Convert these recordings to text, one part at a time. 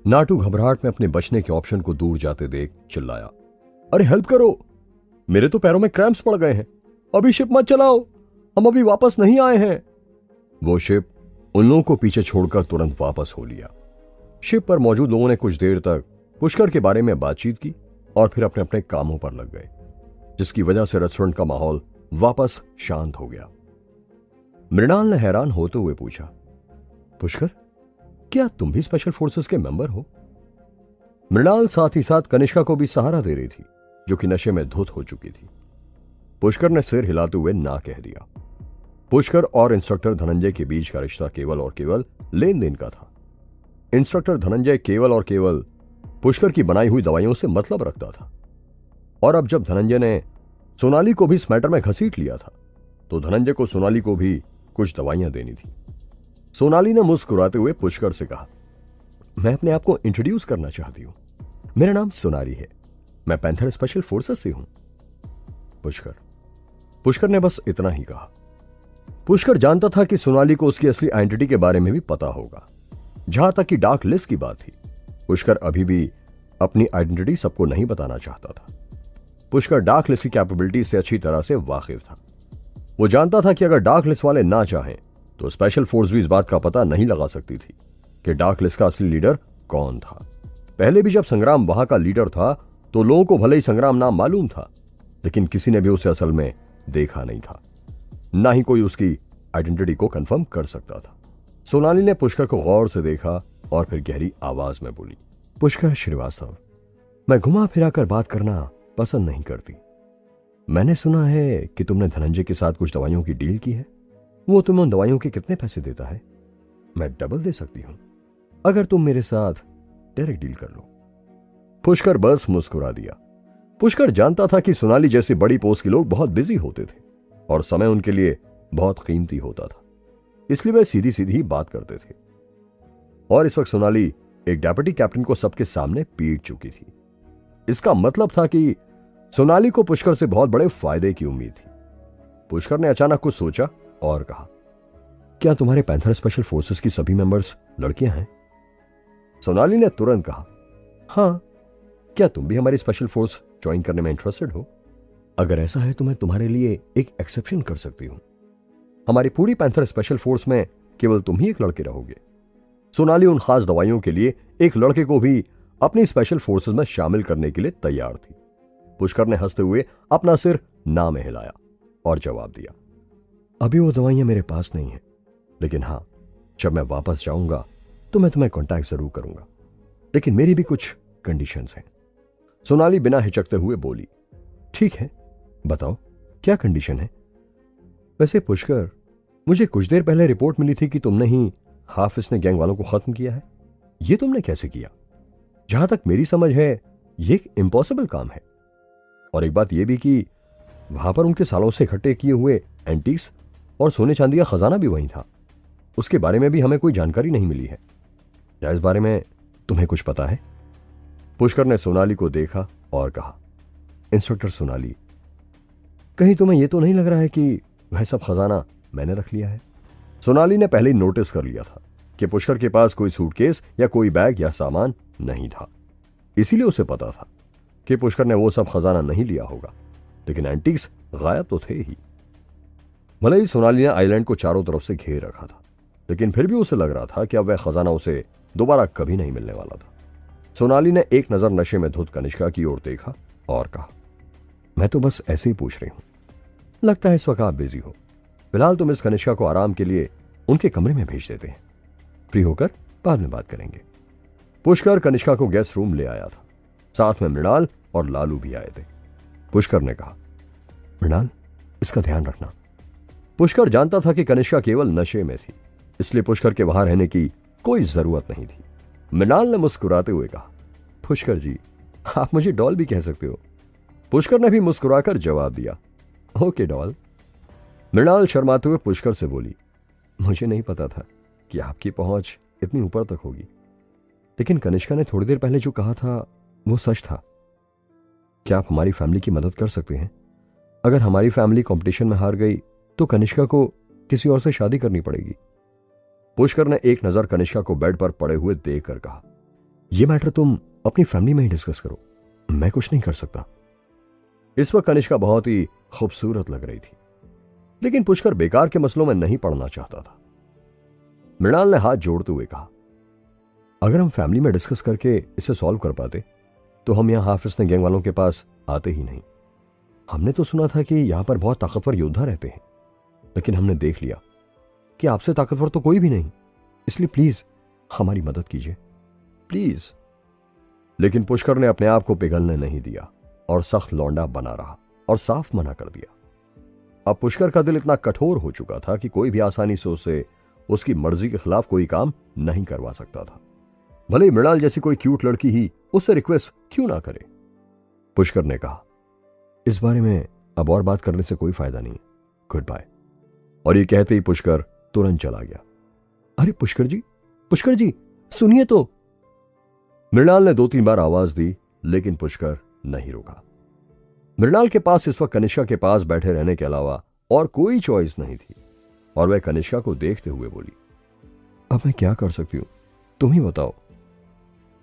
नाटू घबराहट में अपने बचने के ऑप्शन को दूर जाते देख चिल्लाया, अरे हेल्प करो, मेरे तो पैरों में क्रैम्प्स पड़ गए हैं, अभी शिप मत चलाओ, हम अभी वापस नहीं आए हैं। वो शिप उन लोगों को पीछे छोड़कर तुरंत वापस हो लिया। शिप पर मौजूद लोगों ने कुछ देर तक पुष्कर के बारे में बातचीत की और फिर अपने अपने कामों पर लग गए, जिसकी वजह से रेस्टोरेंट का माहौल वापस शांत हो गया। मृणाल ने हैरान होते हुए पूछा, पुष्कर, क्या तुम भी स्पेशल फोर्सेस के मेंबर हो? मृणाल साथ ही साथ कनिष्का को भी सहारा दे रही थी, जो कि नशे में धुत हो चुकी थी। पुष्कर ने सिर हिलाते हुए ना कह दिया। पुष्कर और इंस्ट्रक्टर धनंजय के बीच का रिश्ता केवल और केवल लेन देन का था। इंस्ट्रक्टर धनंजय केवल और केवल पुष्कर की बनाई हुई दवाइयों से मतलब रखता था, और अब जब धनंजय ने सोनाली को भी इस मैटर में घसीट लिया था, तो धनंजय को सोनाली को भी कुछ दवाइयां देनी थी। सोनाली ने मुस्कुराते हुए पुष्कर से कहा, मैं अपने आप को इंट्रोड्यूस करना चाहती हूं, मेरा नाम सोनाली है, मैं पैंथर स्पेशल फोर्सेस से हूं। पुष्कर ने बस इतना ही कहा। पुष्कर जानता था कि सोनाली को उसकी असली आइडेंटिटी के बारे में भी पता होगा। जहां तक कि डार्क लिस्ट की बात थी, पुष्कर अभी भी अपनी आइडेंटिटी सबको नहीं बताना चाहता था। पुष्कर डार्क लिस्ट की कैपेबिलिटी से अच्छी तरह से वाकिफ था। वो जानता था कि अगर डार्क लिस्ट वाले ना चाहें तो स्पेशल फोर्स भी इस बात का पता नहीं लगा सकती थी कि डार्क लिस्ट का असली लीडर कौन था। पहले भी जब संग्राम वहां का लीडर था तो लोगों को भले ही संग्राम नाम मालूम था, लेकिन किसी ने भी उसे असल में देखा नहीं था, ना ही कोई उसकी आइडेंटिटी को कंफर्म कर सकता था। सोनाली ने पुष्कर को गौर से देखा और फिर गहरी आवाज में बोली, पुष्कर श्रीवास्तव, मैं घुमा फिरा कर बात करना पसंद नहीं करती। मैंने सुना है कि तुमने धनंजय के साथ कुछ दवाइयों की डील की है। वो तुम्हें उन दवाइयों के कितने पैसे देता है? मैं डबल दे सकती हूं अगर तुम मेरे साथ डायरेक्ट डील कर लो। पुष्कर बस मुस्कुरा दिया। पुष्कर जानता था कि सोनाली जैसी बड़ी पोस्ट के लोग बहुत बिजी होते थे और समय उनके लिए बहुत कीमती होता था, इसलिए वे सीधी सीधी ही बात करते थे। और इस वक्त सोनाली एक डेप्यूटी कैप्टन को सबके सामने पीट चुकी थी। इसका मतलब था कि सोनाली को पुष्कर से बहुत बड़े फायदे की उम्मीद थी। पुष्कर ने अचानक कुछ सोचा और कहा, क्या तुम्हारे पैंथर स्पेशल फोर्सेस की सभी मेंबर्स लड़कियां हैं? सोनाली ने तुरंत कहा, हां, क्या तुम भी हमारी स्पेशल फोर्स ज्वाइन करने में इंटरेस्टेड हो? अगर ऐसा है तो मैं तुम्हारे लिए एक एक्सेप्शन कर सकती हूं। हमारी पूरी पैंथर स्पेशल फोर्स में केवल तुम ही एक लड़के रहोगे। सोनाली उन खास दवाइयों के लिए एक लड़के को भी अपनी स्पेशल फोर्सेस में शामिल करने के लिए तैयार थी। पुष्कर ने हंसते हुए अपना सिर ना में हिलाया और जवाब दिया, अभी वो दवाइयां मेरे पास नहीं है, लेकिन हां, जब मैं वापस जाऊंगा तो मैं तुम्हें कांटेक्ट जरूर करूंगा, लेकिन मेरी भी कुछ कंडीशंस हैं। सोनाली बिना हिचकते हुए बोली, ठीक है, बताओ क्या कंडीशन है? वैसे पुष्कर, मुझे कुछ देर पहले रिपोर्ट मिली थी कि तुमने ही हाफिज ने गैंग वालों को खत्म किया है। यह तुमने कैसे किया? जहां तक मेरी समझ है यह एक इम्पॉसिबल काम है। और एक बात यह भी कि वहां पर उनके सालों से इकट्ठे किए हुए एंटीक्स और सोने चांदी का खजाना भी वहीं था। उसके बारे में भी हमें कोई जानकारी नहीं मिली है। क्या इस बारे में तुम्हें कुछ पता है? पुष्कर ने सोनाली को देखा और कहा, इंस्पेक्टर सोनाली, कहीं तुम्हें यह तो नहीं लग रहा है कि वह सब खजाना मैंने रख लिया है? सोनाली ने पहले ही नोटिस कर लिया था कि पुष्कर के पास कोई सूटकेस या कोई बैग या सामान नहीं था, इसीलिए उसे पता था कि पुष्कर ने वो सब खजाना नहीं लिया होगा, लेकिन एंटीक्स गायब तो थे ही। भले ही सोनाली ने आइलैंड को चारों तरफ से घेर रखा था, लेकिन फिर भी उसे लग रहा था कि अब वह खजाना उसे दोबारा कभी नहीं मिलने वाला था। सोनाली ने एक नजर नशे में धुत कनिष्का की ओर देखा और कहा, मैं तो बस ऐसे ही पूछ रही हूं, लगता है इस वक्त आप बिजी हो। फिलहाल तुम इस कनिष्का को आराम के लिए उनके कमरे में भेज देते हैं, फ्री होकर बाद में बात करेंगे। पुष्कर कनिष्का को गेस्ट रूम ले आया था। साथ में मृणाल और लालू भी आए थे। पुष्कर ने कहा, मृणाल, इसका ध्यान रखना। पुष्कर जानता था कि कनिष्का केवल नशे में थी, इसलिए पुष्कर के वहां रहने की कोई जरूरत नहीं थी। मृणाल ने मुस्कुराते हुए कहा, पुष्कर जी, आप मुझे डॉल भी कह सकते हो। पुष्कर ने भी मुस्कुराकर जवाब दिया, ओके डॉल। मृणाल शर्माते हुए पुष्कर से बोली, मुझे नहीं पता था कि आपकी पहुंच इतनी ऊपर तक होगी, लेकिन कनिष्का ने थोड़ी देर पहले जो कहा था वो सच था। क्या आप हमारी फैमिली की मदद कर सकते हैं? अगर हमारी फैमिली कंपटीशन में हार गई तो कनिष्का को किसी और से शादी करनी पड़ेगी। पुष्कर ने एक नजर कनिष्का को बेड पर पड़े हुए देखकर कहा, ये मैटर तुम अपनी फैमिली में ही डिस्कस करो, मैं कुछ नहीं कर सकता। इस वक्त कनिष्का बहुत ही खूबसूरत लग रही थी, लेकिन पुष्कर बेकार के मसलों में नहीं पड़ना चाहता था। मृणाल ने हाथ जोड़ते हुए कहा, अगर हम फैमिली में डिस्कस करके इसे सॉल्व कर पाते तो हम यहां हाफिज ने गैंग वालों के पास आते ही नहीं। हमने तो सुना था कि यहां पर बहुत ताकतवर योद्धा रहते हैं, लेकिन हमने देख लिया कि आपसे ताकतवर तो कोई भी नहीं, इसलिए प्लीज हमारी मदद कीजिए, प्लीज। लेकिन पुष्कर ने अपने आप को पिघलने नहीं दिया और सख्त लौंडा बना रहा और साफ मना कर दिया। अब पुष्कर का दिल इतना कठोर हो चुका था कि कोई भी आसानी से उसे उसकी मर्जी के खिलाफ कोई काम नहीं करवा सकता था, भले ही मृणाल जैसी कोई क्यूट लड़की ही उससे रिक्वेस्ट क्यों ना करे। पुष्कर ने कहा, इस बारे में अब और बात करने से कोई फायदा नहीं, गुड बाय। और ये कहते ही पुष्कर तुरंत चला गया। अरे पुष्कर जी सुनिए तो। मृणाल ने 2-3 बार आवाज दी, लेकिन पुष्कर नहीं रुका। मृणाल के पास इस वक्त कनिष्का के पास बैठे रहने के अलावा और कोई चॉइस नहीं थी, और वह कनिष्का को देखते हुए बोली, अब मैं क्या कर सकती हूं, तुम ही बताओ।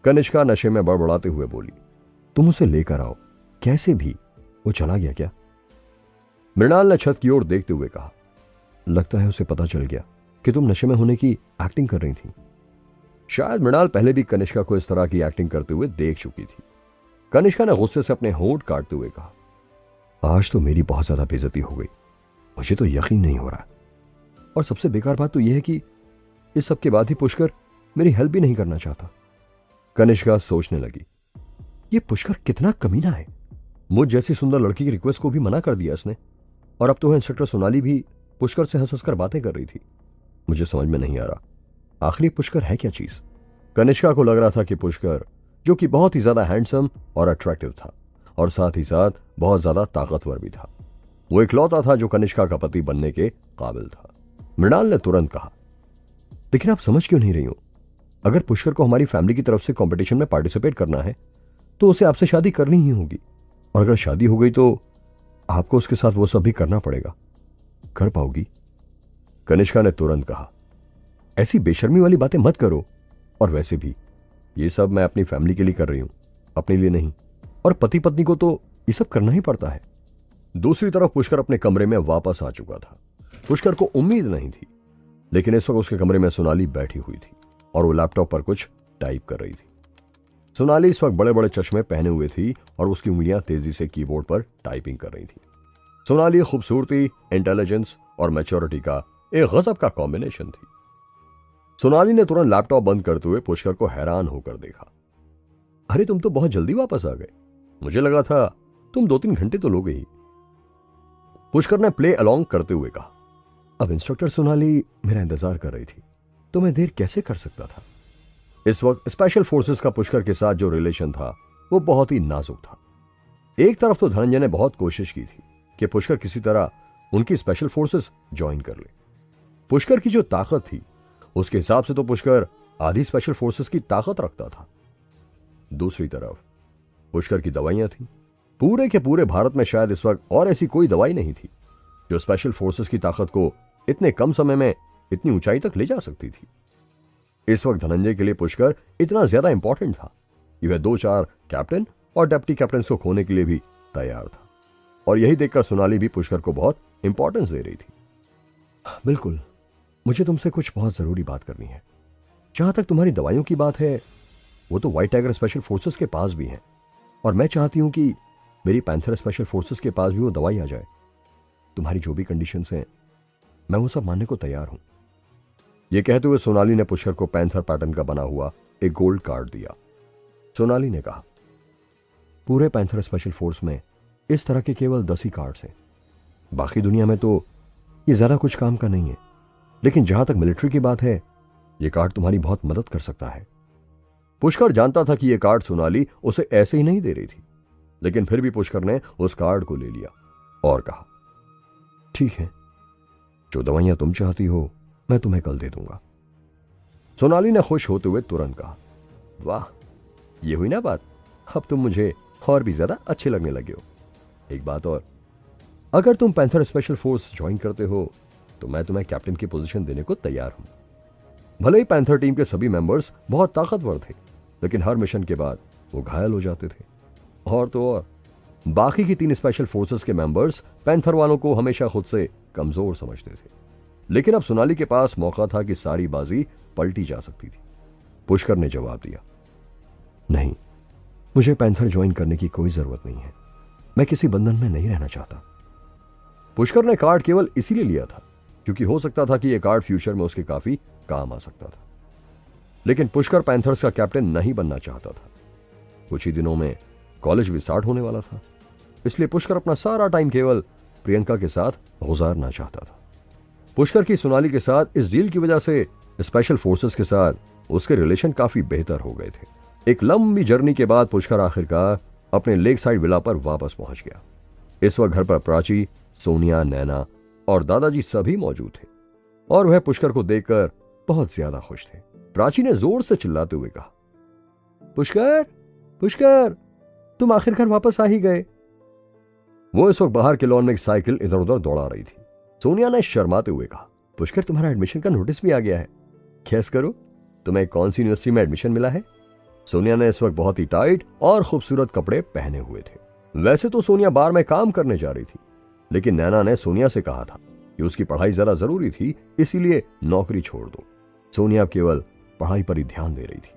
कनिष्का नशे में बड़बड़ाते हुए बोली, तुम उसे लेकर आओ, कैसे भी। वो चला गया क्या? मृणाल ने छत की ओर देखते हुए कहा, लगता है उसे पता चल गया कि तुम नशे में होने की एक्टिंग कर रही थी। शायद मृणाल पहले भी कनिष्का को इस तरह की एक्टिंग करते हुए देख चुकी थी। कनिष्का ने गुस्से से अपने होंठ काटते हुए कहा, आज तो मेरी बहुत ज्यादा बेइज्जती हो गई, मुझे तो यकीन नहीं हो रहा। और सबसे बेकार बात तो यह है कि इस सब के बाद ही पुष्कर मेरी हेल्प भी नहीं करना चाहता। कनिष्का सोचने लगी, ये पुष्कर कितना कमीना है, मुझ जैसी सुंदर लड़की की रिक्वेस्ट को भी मना कर दिया इसने, और अब तो है इंस्पेक्टर सोनाली भी पुष्कर से हंस हंसकर बातें कर रही थी। मुझे समझ में नहीं आ रहा आखिर पुष्कर है क्या चीज। कनिष्का को लग रहा था कि पुष्कर, जो कि बहुत ही ज्यादा हैंडसम और अट्रैक्टिव था, और साथ ही साथ बहुत ज्यादा ताकतवर भी था, वो इकलौता था जो कनिष्का का पति बनने के काबिल था। मृणाल ने तुरंत कहा, लेकिन आप समझ क्यों नहीं रही हो, अगर पुष्कर को हमारी फैमिली की तरफ से कंपटीशन में पार्टिसिपेट करना है तो उसे आपसे शादी करनी ही होगी, और अगर शादी हो गई तो आपको उसके साथ वो सब भी करना पड़ेगा। कर पाओगी? कनिष्का ने तुरंत कहा, ऐसी बेशर्मी वाली बातें मत करो, और वैसे भी ये सब मैं अपनी फैमिली के लिए कर रही हूं, अपने लिए नहीं, और पति पत्नी को तो ये सब करना ही पड़ता है। दूसरी तरफ पुष्कर अपने कमरे में वापस आ चुका था। पुष्कर को उम्मीद नहीं थी, लेकिन इस वक्त उसके कमरे में सोनाली बैठी हुई थी और वो लैपटॉप पर कुछ टाइप कर रही थी। सोनाली इस वक्त बड़े बड़े चश्मे पहने हुए थी और उसकी उंगलियां तेजी से कीबोर्ड पर टाइपिंग कर रही थी। सोनाली खूबसूरती, इंटेलिजेंस और मैच्योरिटी का एक गजब का कॉम्बिनेशन थी। सोनाली ने तुरंत लैपटॉप बंद करते हुए पुष्कर को हैरान होकर देखा। अरे तुम तो बहुत जल्दी वापस आ गए, मुझे लगा था तुम 2-3 घंटे तो लोगे ही। पुष्कर ने प्ले अलोंग करते हुए कहा, अब इंस्ट्रक्टर सोनाली मेरा इंतजार कर रही थी तो मैं देर कैसे कर सकता था। इस वक्त स्पेशल फोर्सेस का पुष्कर के साथ जो रिलेशन था वो बहुत ही नाजुक था। एक तरफ तो धनंजय ने बहुत कोशिश की थी कि पुष्कर किसी तरह उनकी स्पेशल फोर्सेस ज्वाइन कर ले। पुष्कर की जो ताकत थी उसके हिसाब से तो पुष्कर आधी स्पेशल फोर्सेस की ताकत रखता था। दूसरी तरफ पुष्कर की दवाइयां थी। पूरे के पूरे भारत में शायद इस वक्त और ऐसी कोई दवाई नहीं थी जो स्पेशल फोर्सेस की ताकत को इतने कम समय में इतनी ऊंचाई तक ले जा सकती थी। इस वक्त धनंजय के लिए पुष्कर इतना ज्यादा इंपॉर्टेंट था कि वह 2-4 कैप्टन और डिप्टी कैप्टन को खोने के लिए भी तैयार था, और यही देखकर सोनाली भी पुष्कर को बहुत इंपॉर्टेंस दे रही थी। बिल्कुल, मुझे तुमसे कुछ बहुत जरूरी बात करनी है। जहां तक तुम्हारी दवाइयों की बात है, वो तो व्हाइट टाइगर स्पेशल फोर्सेस के पास भी है, और मैं चाहती हूं कि मेरी पैंथर स्पेशल फोर्सेस के पास भी वो दवाई आ जाए। तुम्हारी जो भी कंडीशंस हैं, मैं वो सब मानने को तैयार हूं। यह कहते हुए सोनाली ने पुष्कर को पैंथर पैटर्न का बना हुआ एक गोल्ड कार्ड दिया। सोनाली ने कहा, पूरे पैंथर स्पेशल फोर्स में इस तरह के केवल 10 ही कार्ड्स हैं, बाकी दुनिया में तो ये ज्यादा कुछ काम का नहीं है, लेकिन जहां तक मिलिट्री की बात है, यह कार्ड तुम्हारी बहुत मदद कर सकता है। पुष्कर जानता था कि यह कार्ड सोनाली उसे ऐसे ही नहीं दे रही थी, लेकिन फिर भी पुष्कर ने उस कार्ड को ले लिया और कहा, ठीक है, जो दवाइयां तुम चाहती हो मैं तुम्हें कल दे दूंगा। सोनाली ने खुश होते हुए तुरंत कहा, वाह, ये हुई ना बात, अब तुम मुझे और भी ज्यादा अच्छे लगने लगे हो। एक बात और, अगर तुम पैंथर स्पेशल फोर्स ज्वाइन करते हो तो मैं तुम्हें कैप्टन की पोजीशन देने को तैयार हूं। भले ही पैंथर टीम के सभी मेंबर्स बहुत ताकतवर थे, लेकिन हर मिशन के बाद वो घायल हो जाते थे। और तो और बाकी की 3 स्पेशल फोर्सेस के मेंबर्स पैंथर वालों को हमेशा खुद से कमजोर समझते थे। लेकिन अब सोनाली के पास मौका था कि सारी बाजी पलटी जा सकती थी। पुष्कर ने जवाब दिया, नहीं, मुझे पैंथर ज्वाइन करने की कोई जरूरत नहीं है। मैं किसी बंधन में नहीं रहना चाहता। पुष्कर ने कार्ड केवल इसीलिए लिया था क्योंकि हो सकता था कि यह कार्ड फ्यूचर में उसके काफी काम आ सकता था। लेकिन पुष्कर पैंथर्स का कैप्टन नहीं बनना चाहता था। कुछ ही दिनों में कॉलेज भी स्टार्ट होने वाला था, इसलिए पुष्कर अपना सारा टाइम केवल प्रियंका के साथ गुजारना चाहता था। पुष्कर की सोनाली के साथ इस डील की वजह से स्पेशल फोर्सेस के साथ उसके रिलेशन काफी बेहतर हो गए थे। एक लंबी जर्नी के बाद पुष्कर आखिरकार अपने लेक साइड विला पर वापस पहुंच गया। इस वक्त घर पर प्राची, सोनिया, नैना और दादाजी सभी मौजूद थे और वह पुष्कर को देखकर बहुत ज्यादा खुश थे। प्राची ने जोर से चिल्लाते हुए कहा, पुष्कर, पुष्कर, तुम आखिरकार वापस आ ही गए। वो इस वक्त बाहर के लॉन में एक साइकिल इधर उधर दौड़ा रही थी। सोनिया ने शर्माते हुए कहा, पुष्कर, तुम्हारा एडमिशन का नोटिस भी आ गया है। गैस करो, तुम्हें कौन सी यूनिवर्सिटी में एडमिशन मिला है? सोनिया ने इस वक्त बहुत ही टाइट और खूबसूरत कपड़े पहने हुए थे। वैसे तो सोनिया बार में काम करने जा रही थी, लेकिन नैना ने सोनिया से कहा था कि उसकी पढ़ाई जरा जरूरी थी, इसीलिए नौकरी छोड़ दो। सोनिया अब केवल पढ़ाई पर ही ध्यान दे रही थी।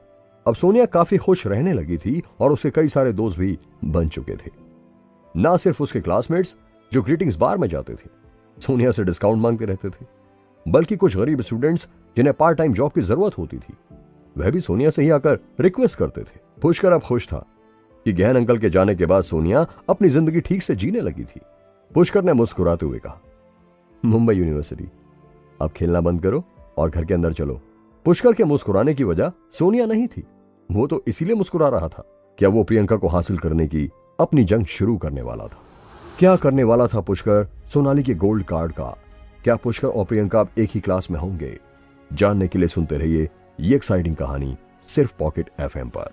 अब सोनिया काफी खुश रहने लगी थी और उसके कई सारे दोस्त भी बन चुके थे। ना सिर्फ उसके क्लासमेट्स जो ग्रीटिंग्स बार में जाते थे, सोनिया से डिस्काउंट मांगते रहते थे, बल्कि कुछ गरीब स्टूडेंट्स जिन्हें पार्ट टाइम जॉब की जरूरत होती थी, वह भी सोनिया से ही आकर रिक्वेस्ट करते थे। पुष्कर अब खुश था कि गहन अंकल के जाने के बाद सोनिया अपनी जिंदगी ठीक से जीने लगी थी। पुष्कर ने मुस्कुराते हुए कहा, मुंबई यूनिवर्सिटी, अब खेलना बंद करो और घर के अंदर चलो। पुष्कर के मुस्कुराने की वजह सोनिया नहीं थी, वो तो इसीलिए मुस्कुरा रहा था कि अब वो प्रियंका को हासिल करने की अपनी जंग शुरू करने वाला था। क्या करने वाला था पुष्कर सोनाली के गोल्ड कार्ड का? क्या पुष्कर और प्रियंका अब एक ही क्लास में होंगे? जानने के लिए सुनते रहिए ये एक्साइटिंग कहानी सिर्फ पॉकेट FM पर।